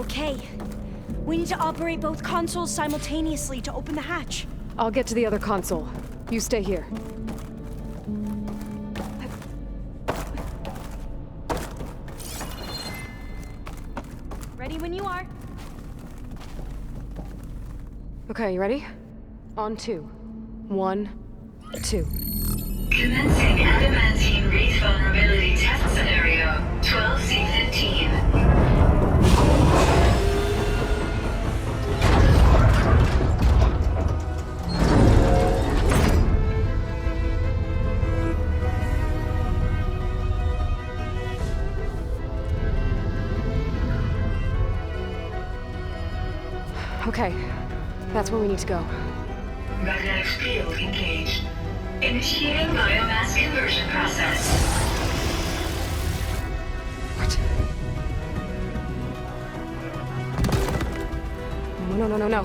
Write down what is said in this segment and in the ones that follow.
Okay. We need to operate both consoles simultaneously to open the hatch. I'll get to the other console. You stay here. Ready when you are. Okay, you ready? On two. 1, 2. Commencing adamantine wraith vulnerability test scenario 12C15. Okay, that's where we need to go. Magnetic field engaged. Initiating biomass conversion process. What? No, no, no, no, no.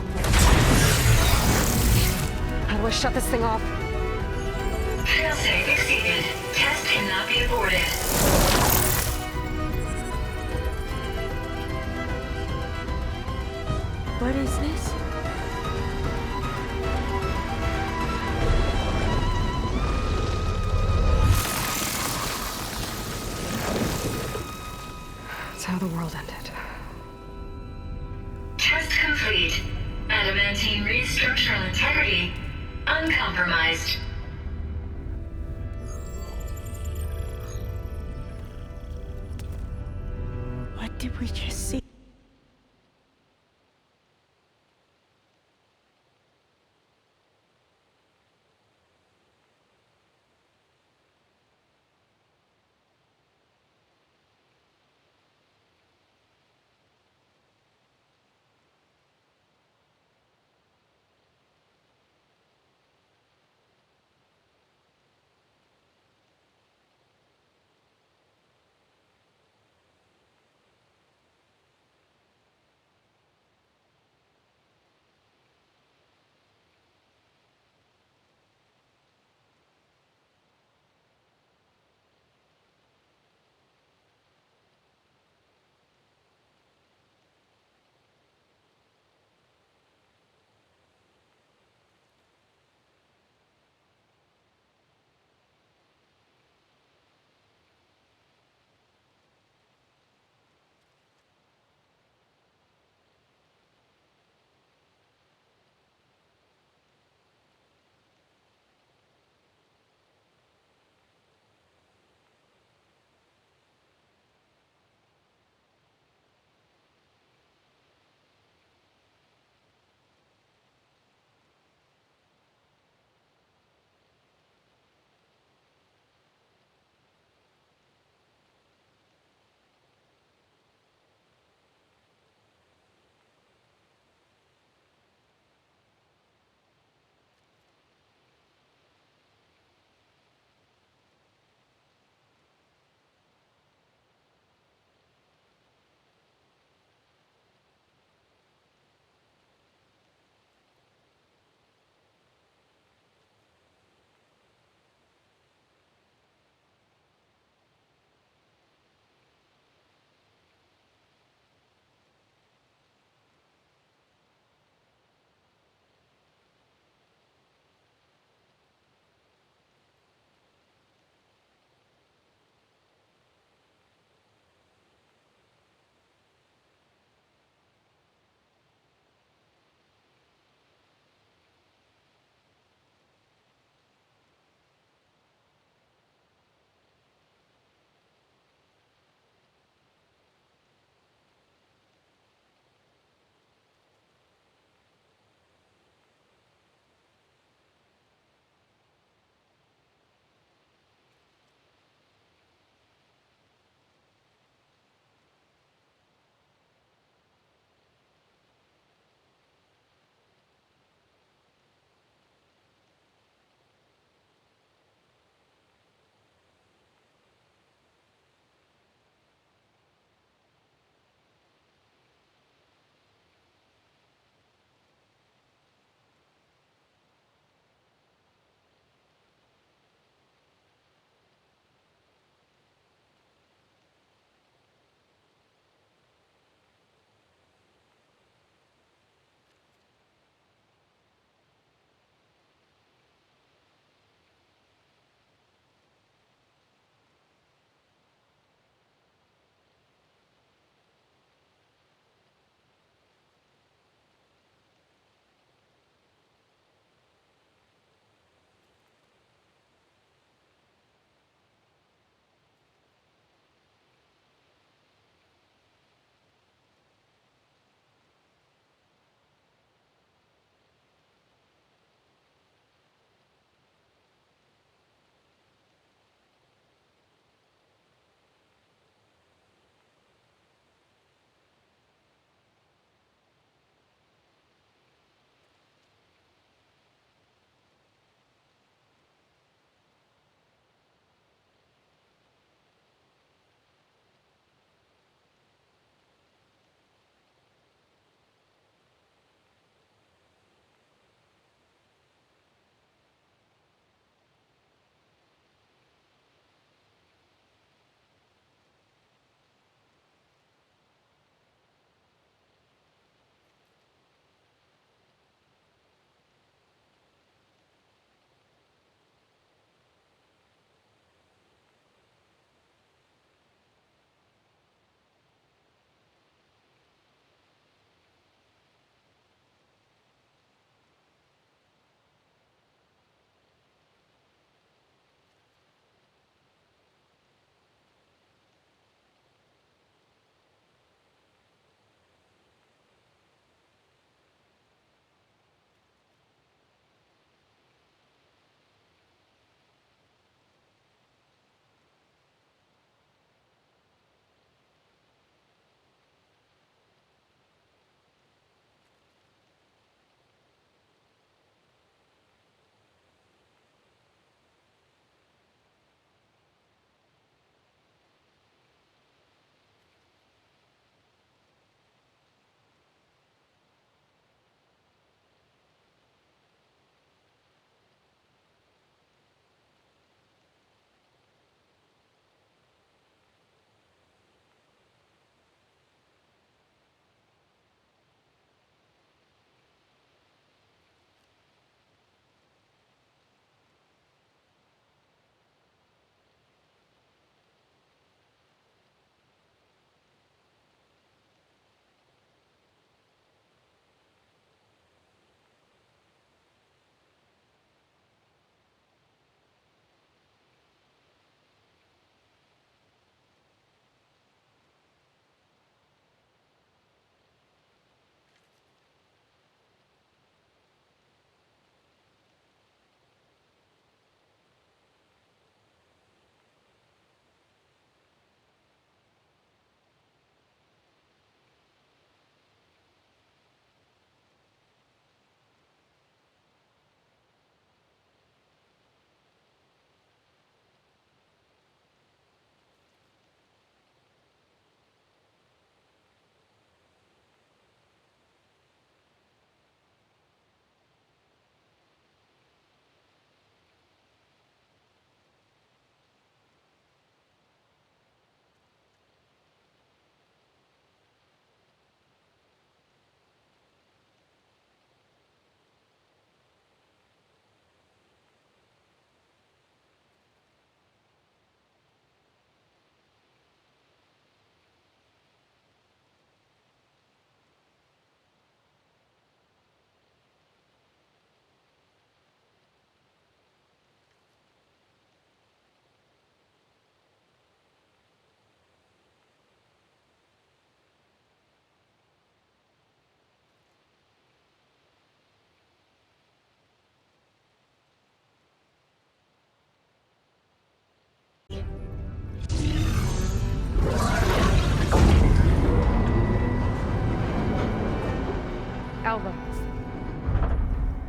How do I shut this thing off? Failsafe exceeded. Test cannot be aborted. What is this? That's how the world ended. Test complete. Adamantine wraith structural integrity uncompromised. What did we just see?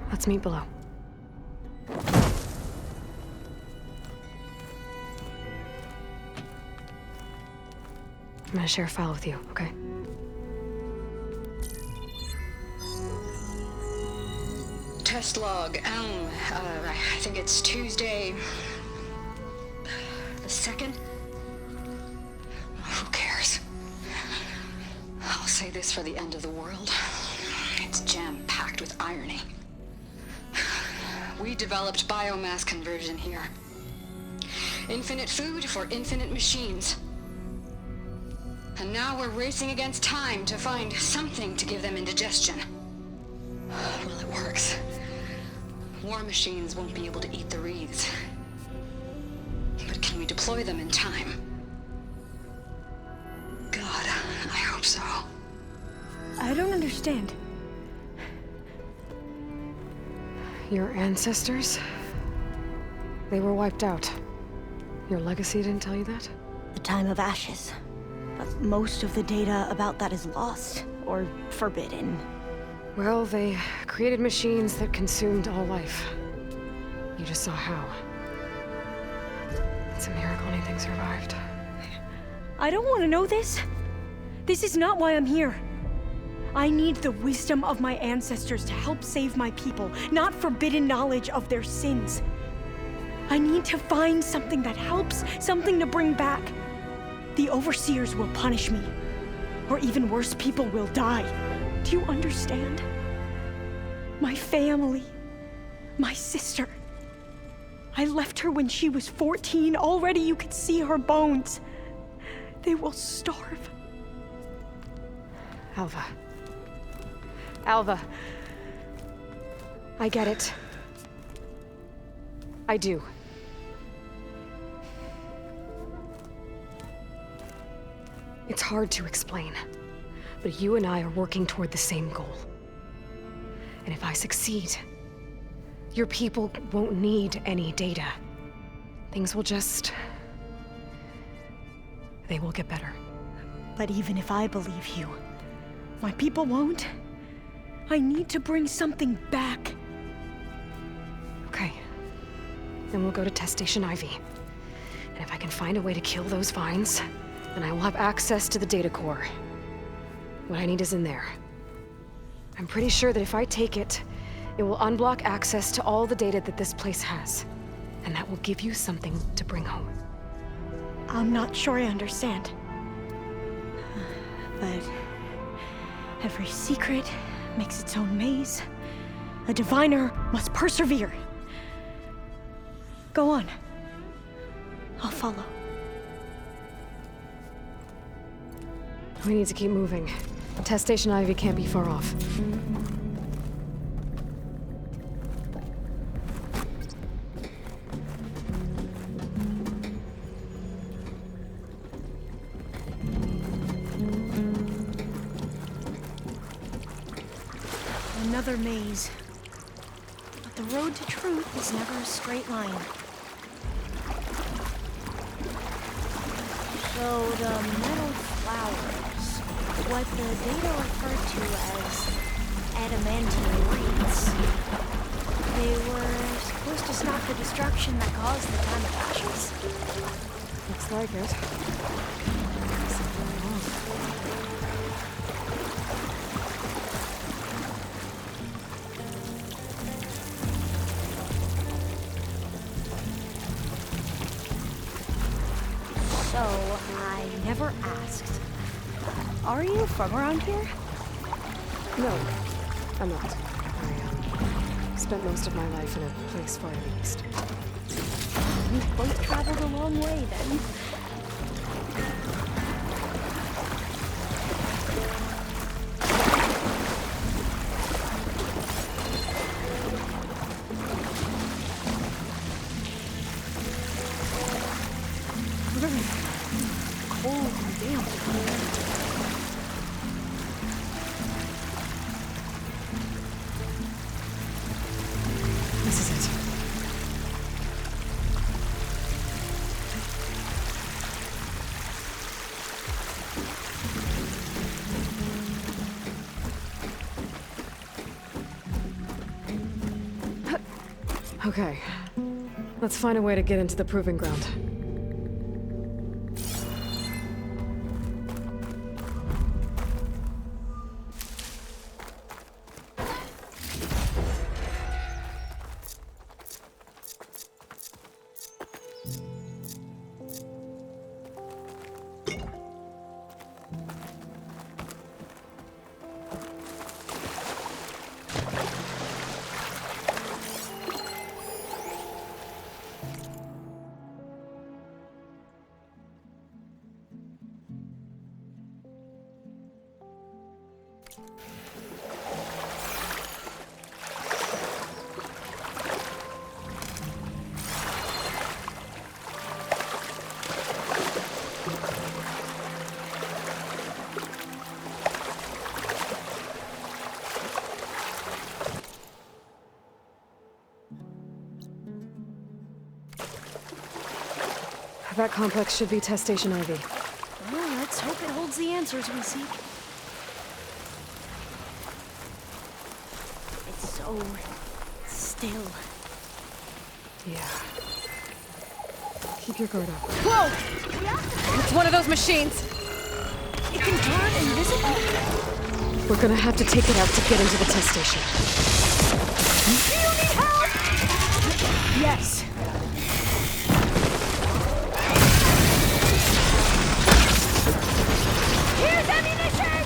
Let's meet below. I'm gonna share a file with you, okay? Test log, I think it's Tuesday the 2nd? Who cares? I'll say this for the end of the world. It's jam-packed with irony. We developed biomass conversion here. Infinite food for infinite machines. And now we're racing against time to find something to give them indigestion. Well, it works. War machines won't be able to eat the wreaths. But can we deploy them in time? God, I hope so. I don't understand. Your ancestors? They were wiped out. Your legacy didn't tell you that? The time of ashes. But most of the data about that is lost, or forbidden. Well, they created machines that consumed all life. You just saw how. It's a miracle anything survived. I don't want to know this. This is not why I'm here. I need the wisdom of my ancestors to help save my people, not forbidden knowledge of their sins. I need to find something that helps, something to bring back. The overseers will punish me. Or even worse, people will die. Do you understand? My family, my sister. I left her when she was 14. Already you could see her bones. They will starve. Alva. Alva. I get it. I do. It's hard to explain, but you and I are working toward the same goal. And if I succeed, your people won't need any data. Things will just... they will get better. But even if I believe you, my people won't. I need to bring something back. Okay. Then we'll go to Test Station Ivy. And if I can find a way to kill those vines, then I will have access to the data core. What I need is in there. I'm pretty sure that if I take it, it will unblock access to all the data that this place has. And that will give you something to bring home. I'm not sure I understand. But every secret makes its own maze. A diviner must persevere. Go on. I'll follow. We need to keep moving. Test Station Ivy can't be far off. Another maze. But the road to truth is never a straight line. So the metal flowers, what the data referred to as adamantine reeds, they were supposed to stop the destruction that caused the time of ashes? Looks like it. Something wrong. So, I never asked. Are you from around here? No, I'm not. I spent most of my life in a place far to the east. You both traveled a long way, then. Cold and damp. This is it. Okay. Let's find a way to get into the proving ground. That complex should be test station Ivy. Well, let's hope it holds the answers we seek. It's so still. Yeah. Keep your guard up. Whoa! It's one of those machines! It can turn invisible? We're gonna have to take it out to get into the test station. Do you need help? Yes. Here's ammunition!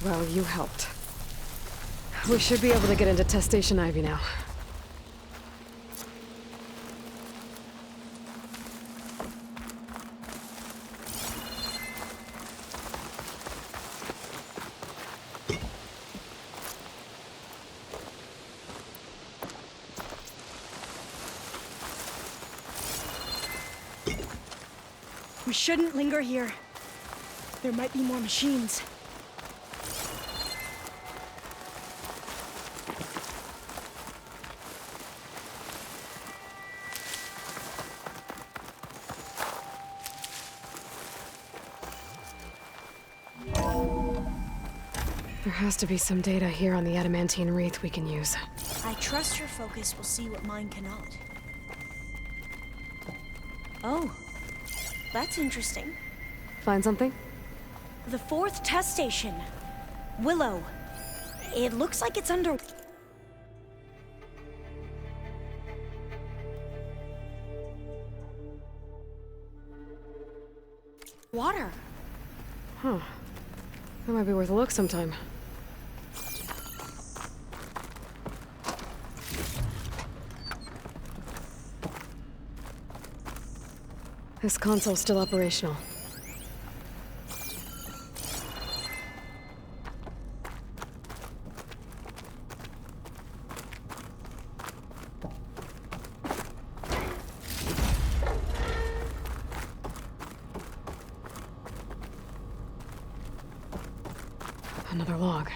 Well, you helped. We should be able to get into Test Station Ivy now. We shouldn't linger here. There might be more machines. There has to be some data here on the adamantine wreath we can use. I trust your focus will see what mine cannot. Oh, that's interesting. Find something? The 4th test station. Willow. It looks like it's under... water. Huh. That might be worth a look sometime. This console's still operational. Another log.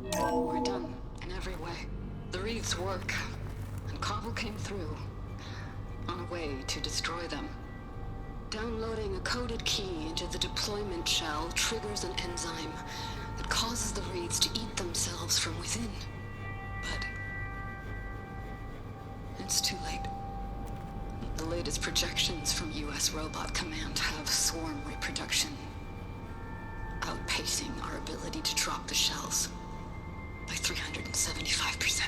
We're done in every way. The wreaths work, and Cobble came through on a way to destroy them. Downloading a coded key into the deployment shell triggers an enzyme that causes the wreaths to eat themselves from within. But it's too late. The latest projections from US Robot Command have swarm reproduction outpacing our ability to drop the shells by 375%.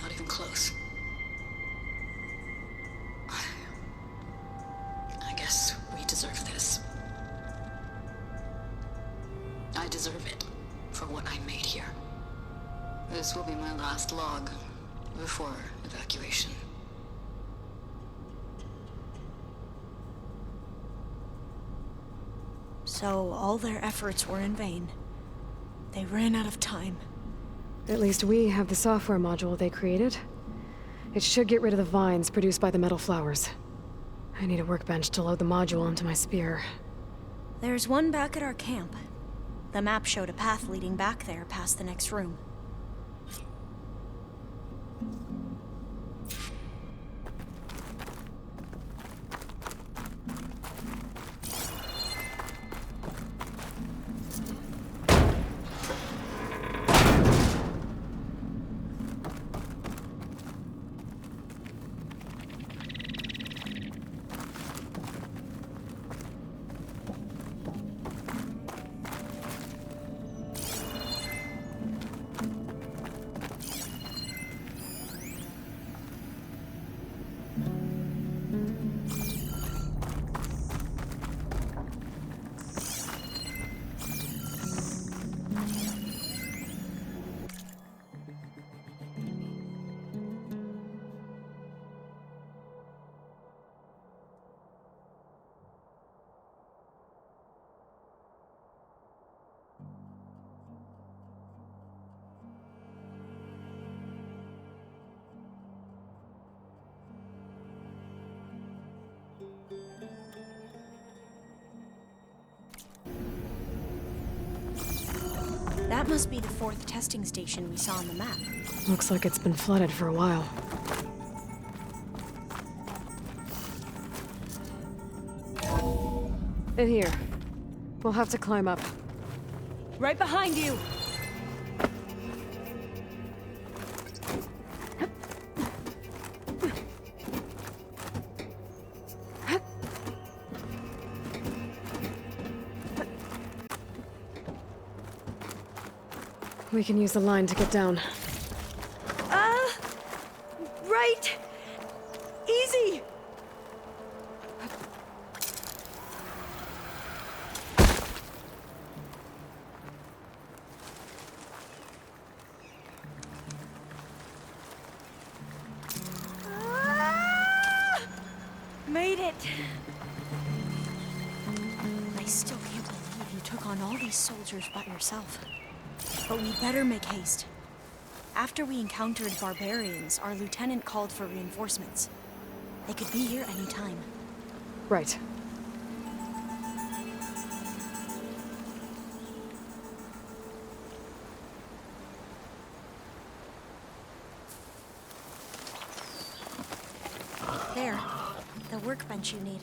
Not even close. I guess we deserve this. I deserve it for what I made here. This will be my last log before evacuation. So all their efforts were in vain. They ran out of time. At least we have the software module they created. It should get rid of the vines produced by the metal flowers. I need a workbench to load the module onto my spear. There's one back at our camp. The map showed a path leading back there past the next room. That must be the 4th testing station we saw on the map. Looks like it's been flooded for a while. In here. We'll have to climb up. Right behind you! We can use the line to get down. Right! Easy! upon all these soldiers by yourself. But we better make haste. After we encountered barbarians, our lieutenant called for reinforcements. They could be here any time. Right. There. The workbench you need.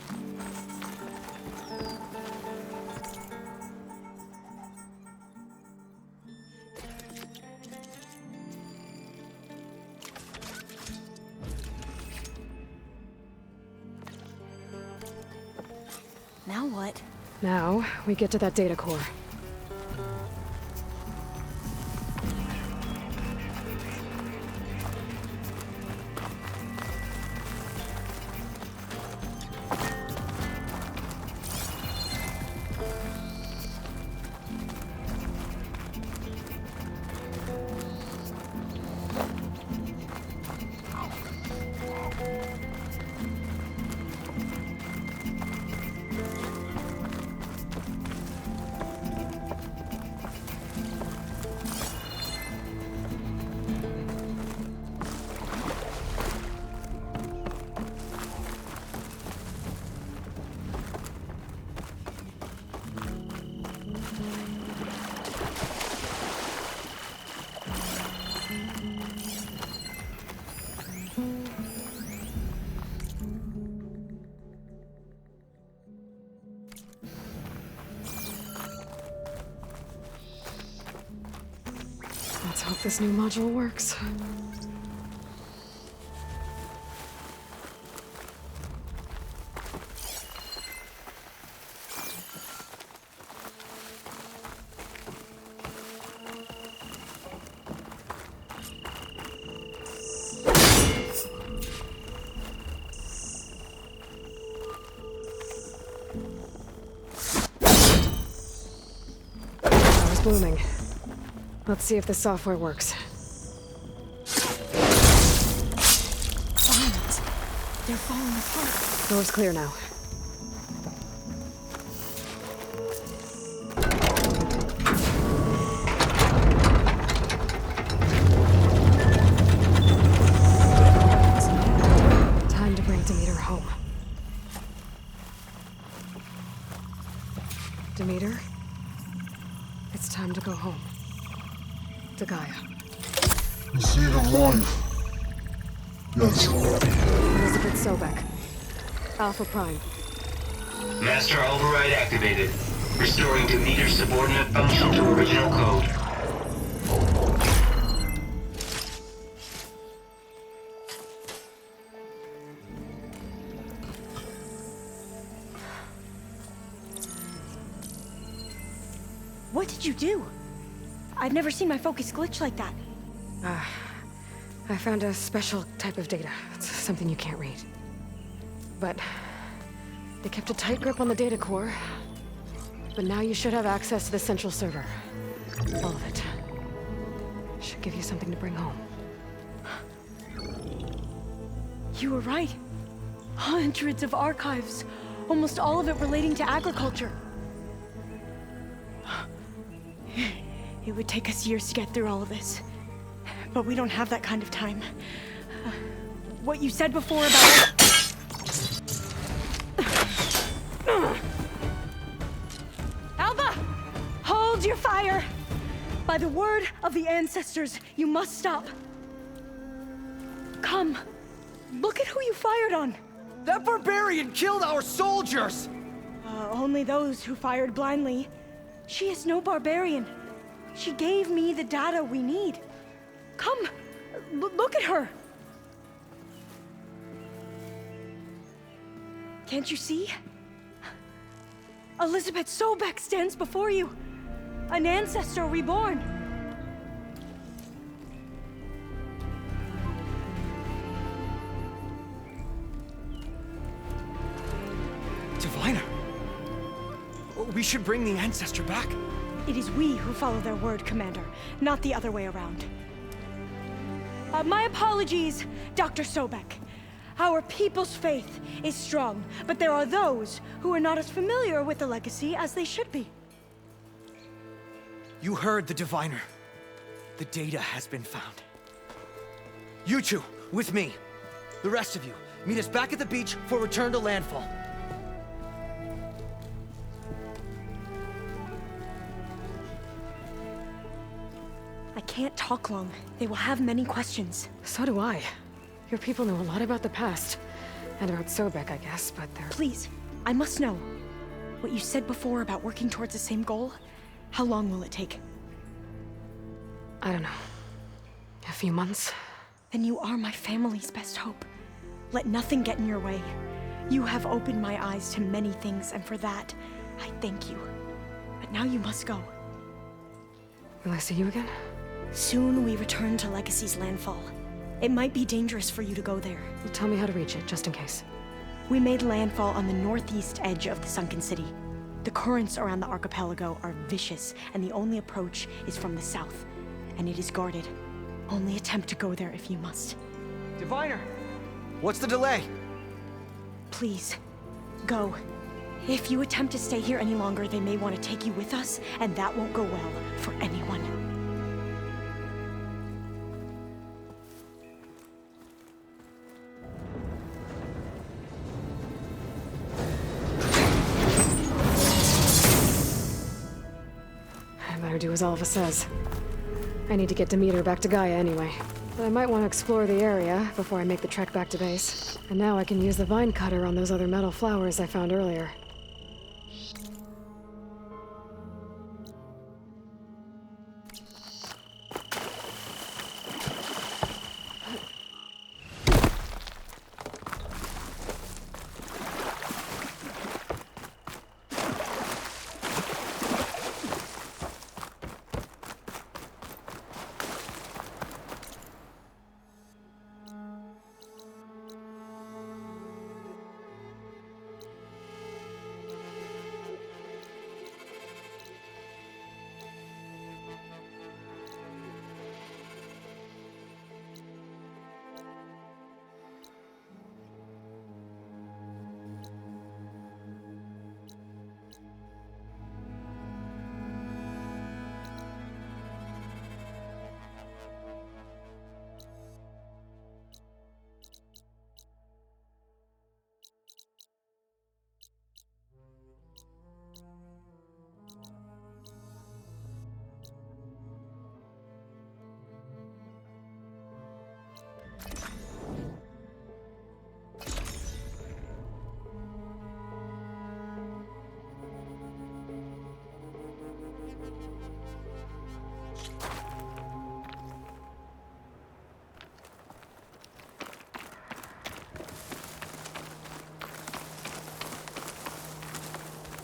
Now what? Now, we get to that data core. Let's hope this new module works. Power's blooming. Let's see if the software works. Vines. They're falling apart. Door's clear now. Time to bring Demeter home. Demeter, it's time to go home. To Gaia. The seed of life. Yes. Elizabeth Sobek. Alpha Prime. Master override activated. Restoring Demeter's subordinate function to original code. What did you do? I've never seen my focus glitch like that. I found a special type of data. It's something you can't read. But they kept a tight grip on the data core. But now you should have access to the central server. All of it. Should give you something to bring home. You were right. Hundreds of archives. Almost all of it relating to agriculture. It would take us years to get through all of this. But we don't have that kind of time. What you said before about... Alba! Hold your fire! By the word of the ancestors, you must stop. Come. Look at who you fired on. That barbarian killed our soldiers! Only those who fired blindly. She is no barbarian. She gave me the data we need. Come, look at her. Can't you see? Elizabeth Sobek stands before you. An ancestor reborn. Diviner! We should bring the ancestor back. It is we who follow their word, Commander, not the other way around. My apologies, Dr. Sobek. Our people's faith is strong, but there are those who are not as familiar with the legacy as they should be. You heard the diviner. The data has been found. You two, with me. The rest of you, meet us back at the beach for return to landfall. I can't talk long. They will have many questions. So do I. Your people know a lot about the past. And about Sobek, I guess, but they're... Please, I must know. What you said before about working towards the same goal, how long will it take? I don't know. A few months? Then you are my family's best hope. Let nothing get in your way. You have opened my eyes to many things, and for that, I thank you. But now you must go. Will I see you again? Soon we return to Legacy's landfall. It might be dangerous for you to go there. Well, tell me how to reach it, just in case. We made landfall on the northeast edge of the sunken city. The currents around the archipelago are vicious, and the only approach is from the south. And it is guarded. Only attempt to go there if you must. Diviner! What's the delay? Please, go. If you attempt to stay here any longer, they may want to take you with us, and that won't go well for anyone. I better do as Alva says. I need to get Demeter back to Gaia anyway. But I might want to explore the area before I make the trek back to base. And now I can use the vine cutter on those other metal flowers I found earlier.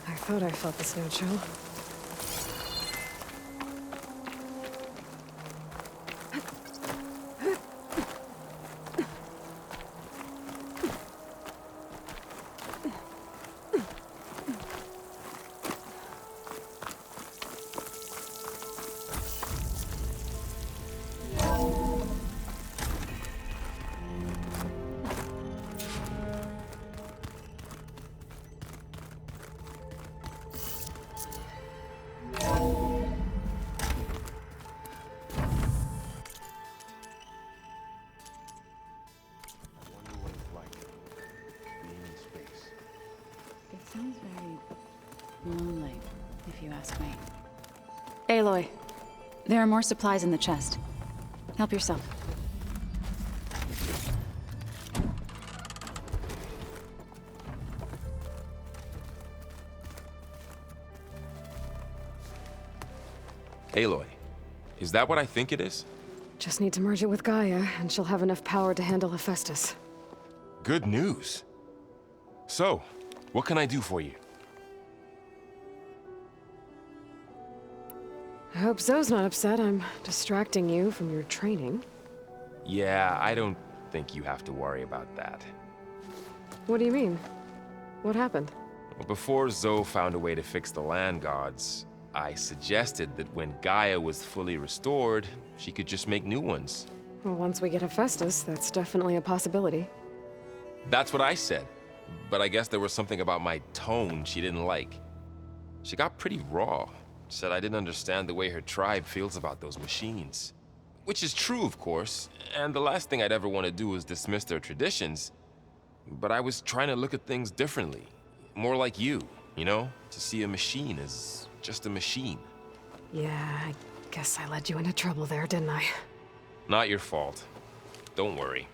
I thought I felt the snow chill. Sounds very lonely, if you ask me. Aloy, There are more supplies in the chest. Help yourself. Aloy, is that what I think it is? Just need to merge it with Gaia, and she'll have enough power to handle Hephaestus. Good news. So, what can I do for you? I hope Zoe's not upset I'm distracting you from your training. Yeah, I don't think you have to worry about that. What do you mean? What happened? Well, before Zoe found a way to fix the land gods, I suggested that when Gaia was fully restored, she could just make new ones. Well, once we get Hephaestus, that's definitely a possibility. That's what I said, but I guess there was something about my tone she didn't like. She got pretty raw. Said I didn't understand the way her tribe feels about those machines. Which is true, of course, and the last thing I'd ever want to do is dismiss their traditions. But I was trying to look at things differently. More like you know? To see a machine as just a machine. Yeah, I guess I led you into trouble there, didn't I? Not your fault. Don't worry.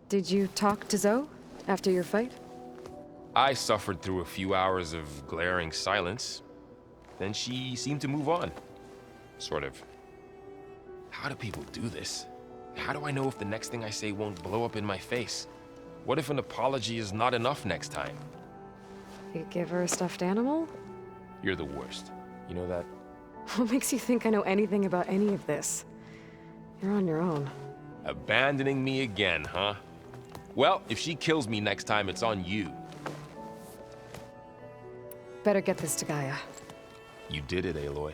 Did you talk to Zoe after your fight? I suffered through a few hours of glaring silence. Then she seemed to move on. Sort of. How do people do this? How do I know if the next thing I say won't blow up in my face? What if an apology is not enough next time? You give her a stuffed animal? You're the worst. You know that? What makes you think I know anything about any of this? You're on your own. Abandoning me again, huh? Well, if she kills me next time, it's on you. Better get this to Gaia. You did it, Aloy.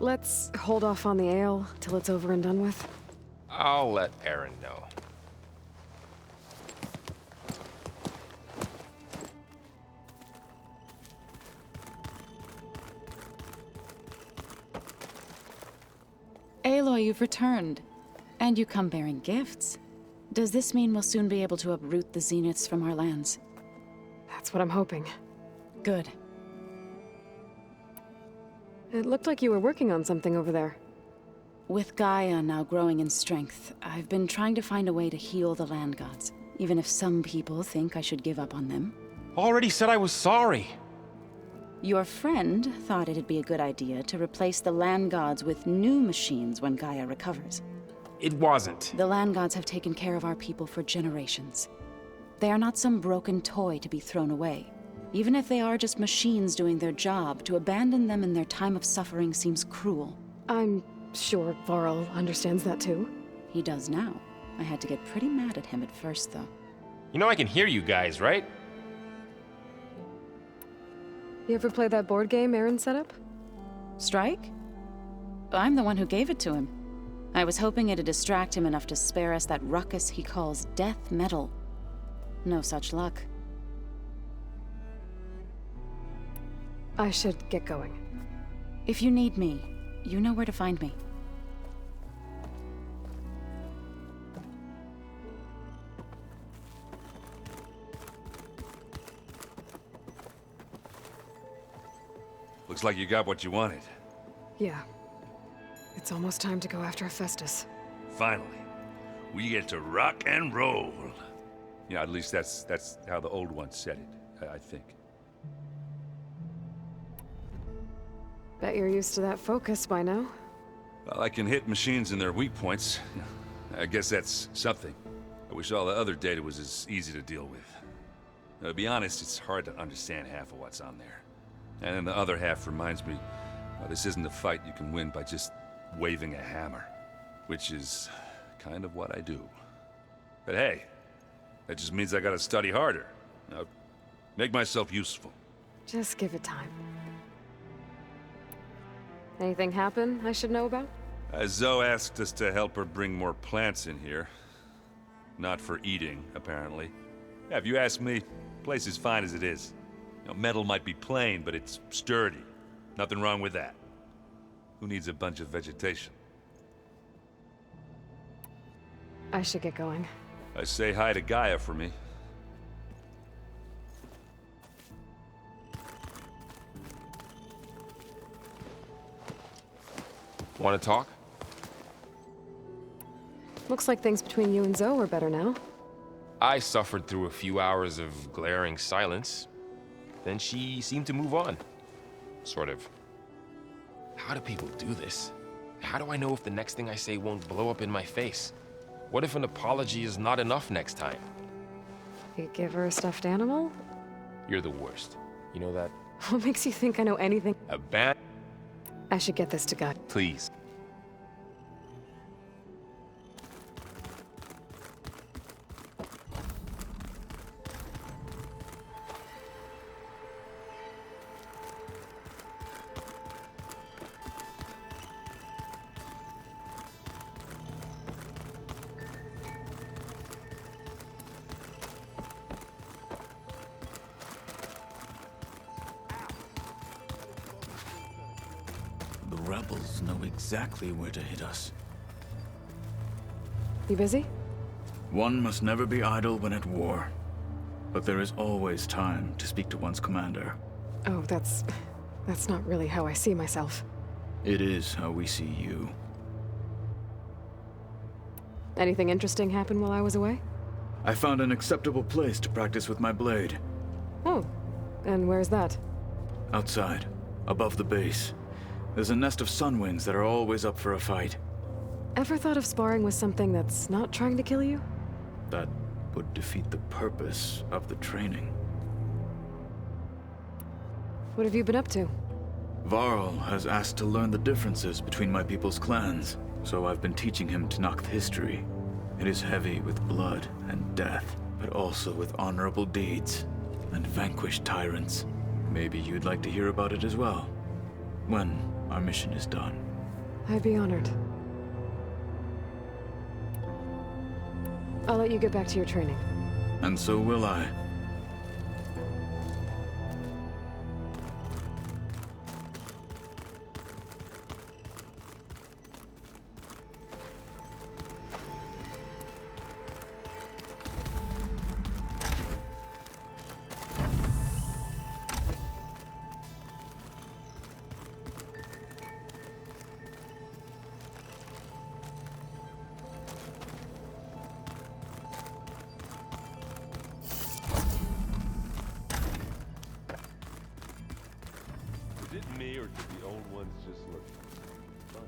Let's hold off on the ale till it's over and done with. I'll let Aaron know. Aloy, you've returned. And you come bearing gifts. Does this mean we'll soon be able to uproot the Zeniths from our lands? That's what I'm hoping. Good. It looked like you were working on something over there. With Gaia now growing in strength, I've been trying to find a way to heal the land gods, even if some people think I should give up on them. Already said I was sorry. Your friend thought it'd be a good idea to replace the land gods with new machines when Gaia recovers. It wasn't. The land gods have taken care of our people for generations. They are not some broken toy to be thrown away. Even if they are just machines doing their job, to abandon them in their time of suffering seems cruel. I'm sure Varl understands that too. He does now. I had to get pretty mad at him at first, though. You know I can hear you guys, right? You ever play that board game Aaron set up? Strike? I'm the one who gave it to him. I was hoping it'd distract him enough to spare us that ruckus he calls death metal. No such luck. I should get going. If you need me, you know where to find me. Looks like you got what you wanted. Yeah. It's almost time to go after Hephaestus. Finally. We get to rock and roll. Yeah, at least that's how the old one said it, I think. Bet you're used to that focus by now. Well, I can hit machines in their weak points. I guess that's something. I wish all the other data was as easy to deal with. To be honest, it's hard to understand half of what's on there. And then the other half reminds me, well, this isn't a fight you can win by just waving a hammer. Which is kind of what I do. But hey, that just means I gotta study harder. Now, make myself useful. Just give it time. Anything happen I should know about? Zoe asked us to help her bring more plants in here. Not for eating, apparently. Yeah, if you ask me, the place is fine as it is. You know, metal might be plain, but it's sturdy. Nothing wrong with that. Who needs a bunch of vegetation? I should get going. Say hi to Gaia for me. Want to talk? Looks like things between you and Zoe are better now. I suffered through a few hours of glaring silence. Then she seemed to move on. Sort of. How do people do this? How do I know if the next thing I say won't blow up in my face? What if an apology is not enough next time? You give her a stuffed animal? You're the worst. You know that? What makes you think I know anything? I should get this to God. Please. rebels know exactly where to hit us. You busy? One must never be idle when at war. But there is always time to speak to one's commander. Oh, that's not really how I see myself. It is how we see you. Anything interesting happen while I was away? I found an acceptable place to practice with my blade. Oh, and where's that? Outside, above the base. There's a nest of sunwinds that are always up for a fight. Ever thought of sparring with something that's not trying to kill you? That would defeat the purpose of the training. What have you been up to? Varl has asked to learn the differences between my people's clans, so I've been teaching him Tenakth history. It is heavy with blood and death, but also with honorable deeds and vanquished tyrants. Maybe you'd like to hear about it as well, when our mission is done. I'd be honored. I'll let you get back to your training. And so will I. Is it me, or did the old ones just look fun?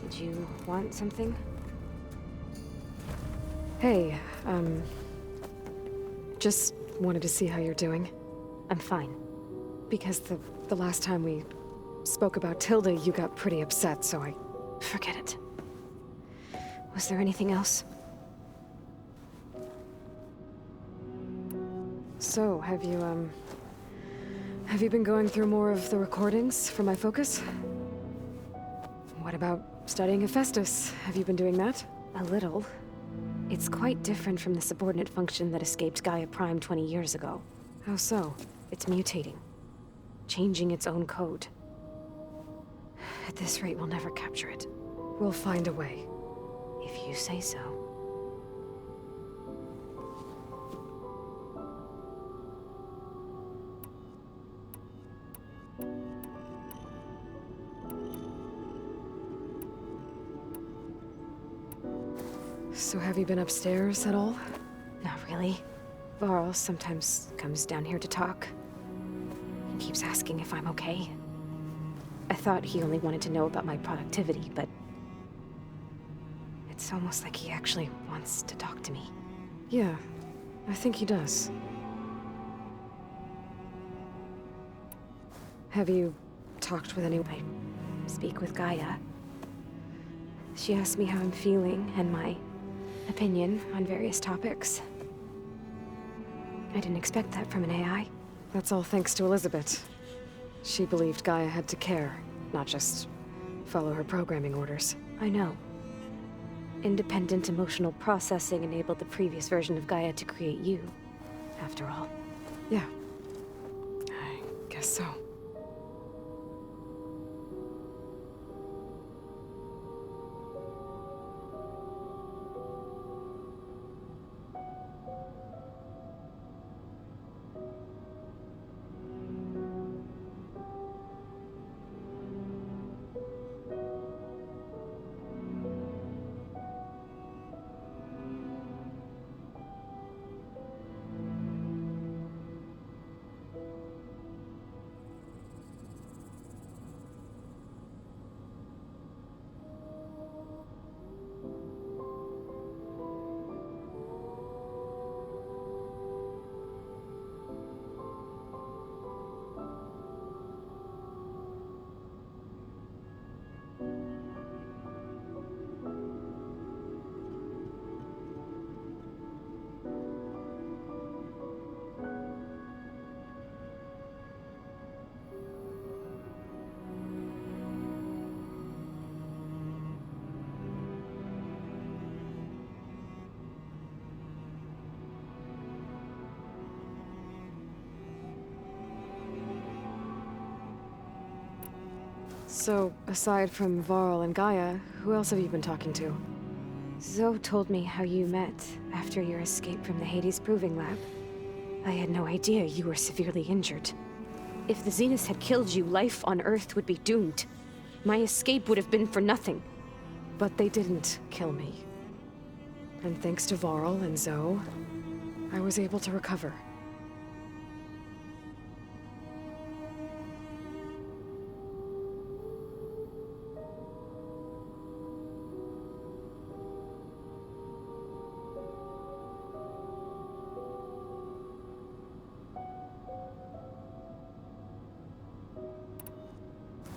Did you want something? Hey, just wanted to see how you're doing. I'm fine. Because the last time we spoke about Tilda, you got pretty upset, so I... Forget it. Was there anything else? So, have you been going through more of the recordings for my focus? What about studying Hephaestus? Have you been doing that? A little. It's quite different from the subordinate function that escaped Gaia Prime 20 years ago. How so? It's mutating. Changing its own code. At this rate, we'll never capture it. We'll find a way. If you say so. So have you been upstairs at all? Not really. Varl sometimes comes down here to talk. He keeps asking if I'm okay. I thought he only wanted to know about my productivity, but... it's almost like he actually wants to talk to me. Yeah, I think he does. Have you talked with anyone? I speak with Gaia. She asked me how I'm feeling and my opinion on various topics. I didn't expect that from an AI. That's all thanks to Elizabeth. She believed Gaia had to care, not just follow her programming orders. I know. Independent emotional processing enabled the previous version of Gaia to create you, after all. Yeah. I guess so. So, aside from Varl and Gaia, who else have you been talking to? Zoe told me how you met after your escape from the Hades Proving Lab. I had no idea you were severely injured. If the Zeniths had killed you, life on Earth would be doomed. My escape would have been for nothing. But they didn't kill me. And thanks to Varl and Zoe, I was able to recover.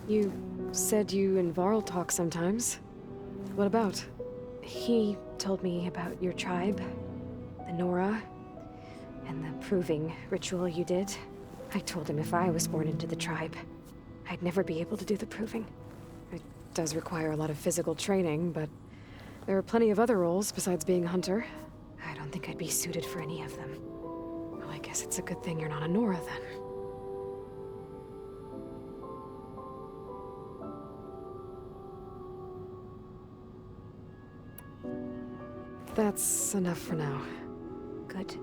You said you and Varl talk sometimes. What about? He told me about your tribe, the Nora, and the proving ritual you did. I told him if I was born into the tribe, I'd never be able to do the proving. It does require a lot of physical training, but there are plenty of other roles besides being a hunter. I don't think I'd be suited for any of them. Well, I guess it's a good thing you're not a Nora then. That's enough for now. Good.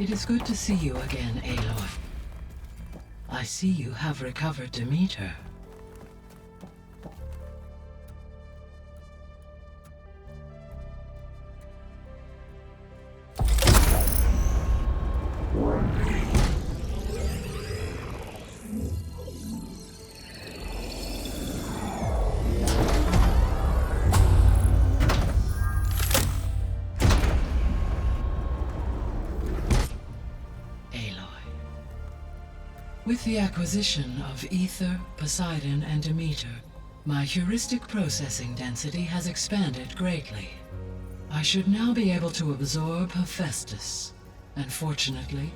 It is good to see you again, Aloy. I see you have recovered Demeter. With the acquisition of Ether, Poseidon, and Demeter, my heuristic processing density has expanded greatly. I should now be able to absorb Hephaestus, and fortunately,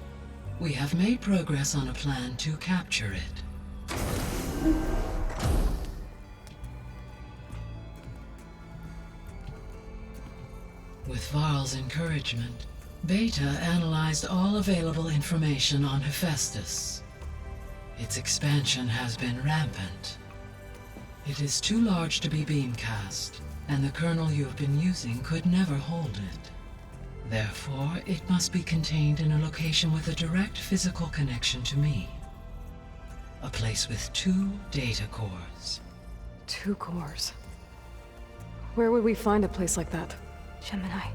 we have made progress on a plan to capture it. With Varl's encouragement, Beta analyzed all available information on Hephaestus. Its expansion has been rampant. It is too large to be beamcast, and the kernel you have been using could never hold it. Therefore, it must be contained in a location with a direct physical connection to me. A place with 2 data cores. 2 cores? Where would we find a place like that? Gemini.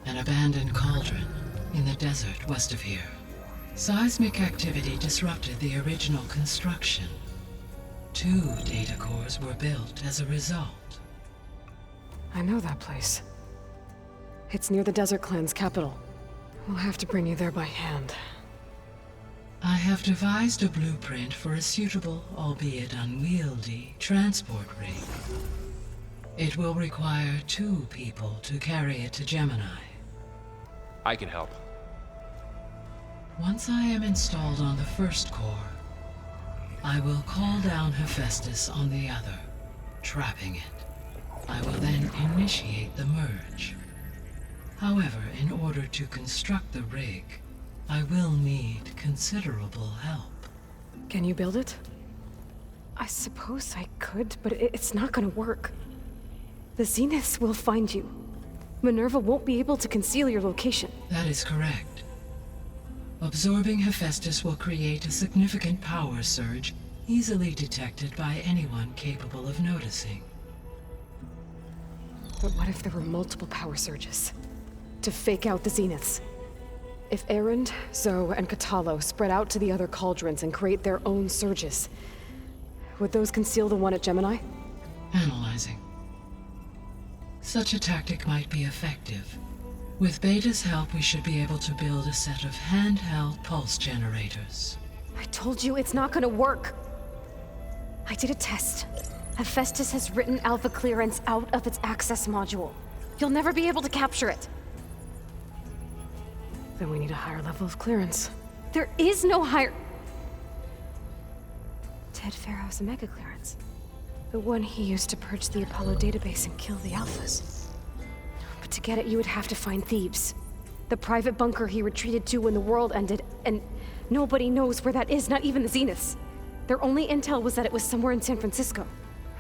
An abandoned cauldron in the desert west of here. Seismic activity disrupted the original construction. 2 data cores were built as a result. I know that place. It's near the Desert Clan's capital. We'll have to bring you there by hand. I have devised a blueprint for a suitable, albeit unwieldy, transport rig. It will require 2 people to carry it to Gemini. I can help. Once I am installed on the first core, I will call down Hephaestus on the other, trapping it. I will then initiate the merge. However, in order to construct the rig, I will need considerable help. Can you build it? I suppose I could, but it's not gonna work. The Zeniths will find you. Minerva won't be able to conceal your location. That is correct. Absorbing Hephaestus will create a significant power surge, easily detected by anyone capable of noticing. But what if there were multiple power surges? To fake out the Zeniths? If Erend, Zoe, and Katalo spread out to the other cauldrons and create their own surges, would those conceal the one at Gemini? Analyzing. Such a tactic might be effective. With Beta's help, we should be able to build a set of handheld pulse generators. I told you it's not gonna work! I did a test. Hephaestus has written Alpha clearance out of its access module. You'll never be able to capture it. Then we need a higher level of clearance. There is no higher... Ted Pharaoh's Omega clearance. The one he used to purge the Apollo database and kill the Alphas. But to get it, you would have to find Thebes. The private bunker he retreated to when the world ended, and nobody knows where that is, not even the Zeniths. Their only intel was that it was somewhere in San Francisco.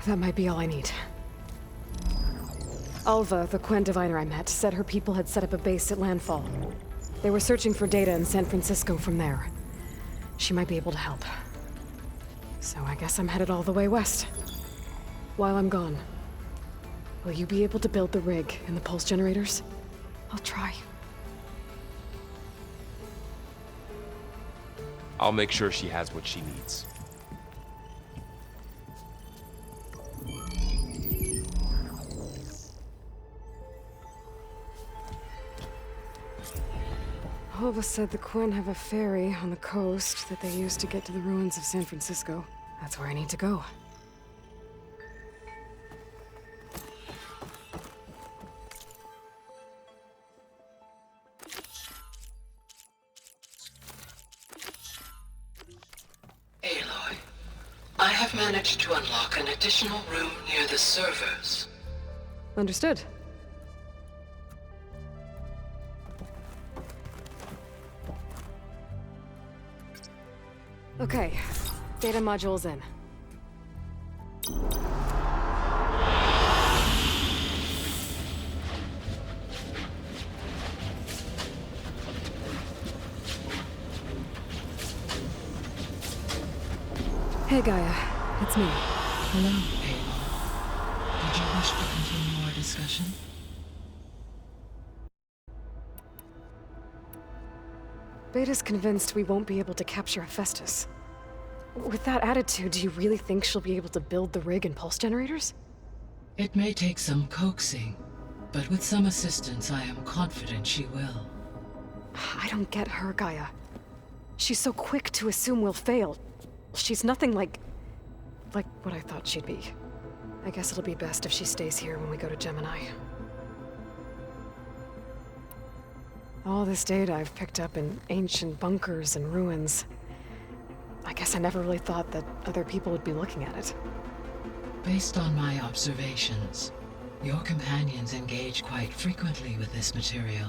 That might be all I need. Alva, the Quen diviner I met, said her people had set up a base at landfall. They were searching for data in San Francisco from there. She might be able to help. So I guess I'm headed all the way west. While I'm gone, will you be able to build the rig and the pulse generators? I'll try. I'll make sure she has what she needs. Alva said the Quen have a ferry on the coast that they use to get to the ruins of San Francisco. That's where I need to go. Aloy, I have managed to unlock an additional room near the servers. Understood. Okay, data module's in. Hey Gaia, it's me. Hello, Aloy. Did you wish to continue our discussion? Beta's convinced we won't be able to capture Hephaestus. With that attitude, do you really think she'll be able to build the rig and pulse generators? It may take some coaxing, but with some assistance, I am confident she will. I don't get her, Gaia. She's so quick to assume we'll fail. She's nothing like what I thought she'd be. I guess it'll be best if she stays here when we go to Gemini. All this data I've picked up in ancient bunkers and ruins. I guess I never really thought that other people would be looking at it. Based on my observations, your companions engage quite frequently with this material.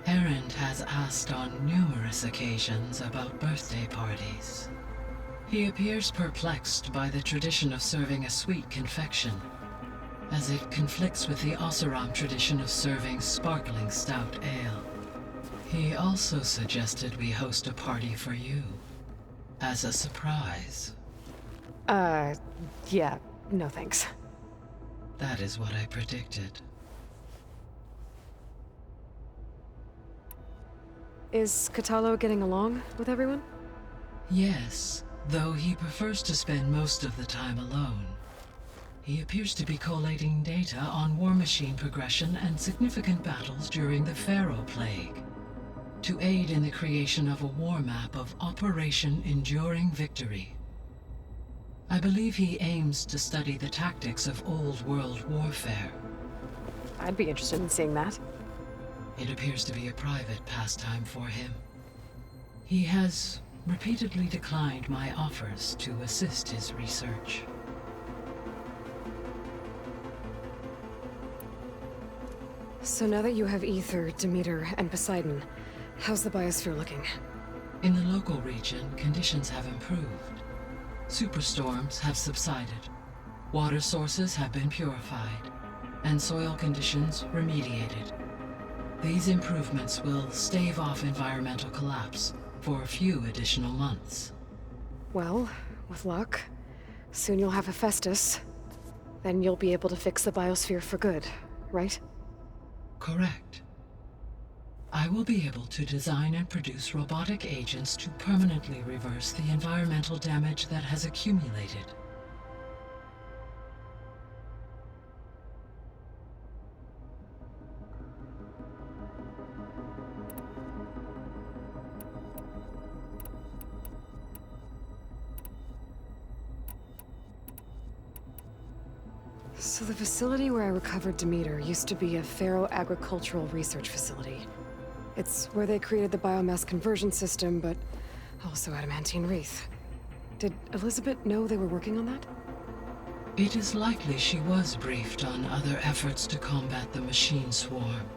Erend has asked on numerous occasions about birthday parties. He appears perplexed by the tradition of serving a sweet confection, as it conflicts with the Oseram tradition of serving sparkling stout ale. He also suggested we host a party for you, as a surprise. Yeah, no thanks. That is what I predicted. Is Katalo getting along with everyone? Yes, though he prefers to spend most of the time alone. He appears to be collating data on war machine progression and significant battles during the Pharaoh Plague, to aid in the creation of a war map of Operation Enduring Victory. I believe he aims to study the tactics of Old World warfare. I'd be interested in seeing that. It appears to be a private pastime for him. He has repeatedly declined my offers to assist his research. So now that you have Ether, Demeter, and Poseidon, how's the biosphere looking? In the local region, conditions have improved. Superstorms have subsided. Water sources have been purified, and soil conditions remediated. These improvements will stave off environmental collapse for a few additional months. Well, with luck, soon you'll have Hephaestus. Then you'll be able to fix the biosphere for good, right? Correct. I will be able to design and produce robotic agents to permanently reverse the environmental damage that has accumulated. So the facility where I recovered Demeter used to be a Pharaoh agricultural research facility. It's where they created the biomass conversion system, but also adamantine wreath. Did Elizabeth know they were working on that? It is likely she was briefed on other efforts to combat the machine swarm,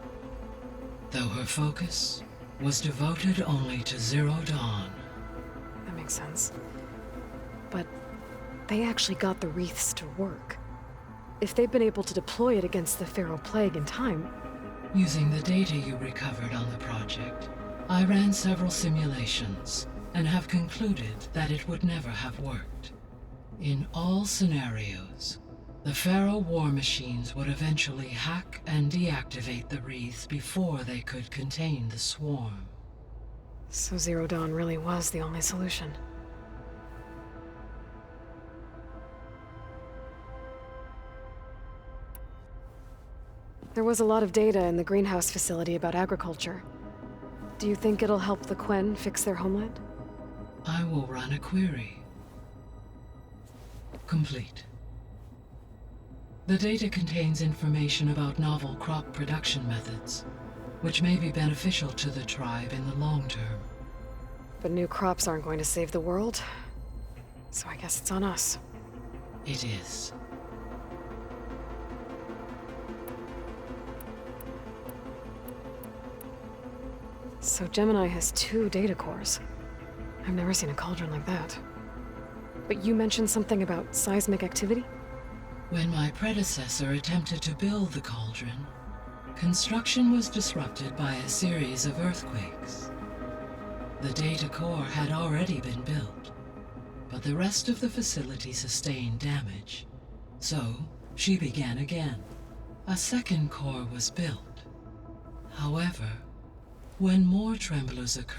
though her focus was devoted only to Zero Dawn. That makes sense. But they actually got the wreaths to work. If they've been able to deploy it against the Pharaoh Plague in time... Using the data you recovered on the project, I ran several simulations and have concluded that it would never have worked. In all scenarios, the Pharaoh war machines would eventually hack and deactivate the wreath before they could contain the swarm. So Zero Dawn really was the only solution. There was a lot of data in the greenhouse facility about agriculture. Do you think it'll help the Quen fix their homeland? I will run a query. Complete. The data contains information about novel crop production methods, which may be beneficial to the tribe in the long term. But new crops aren't going to save the world, so I guess it's on us. It is. So Gemini has 2 data cores. I've never seen a cauldron like that. But you mentioned something about seismic activity? When my predecessor attempted to build the cauldron, construction was disrupted by a series of earthquakes. The data core had already been built, but the rest of the facility sustained damage. So, she began again. A second core was built. However, when more tremblers occurred,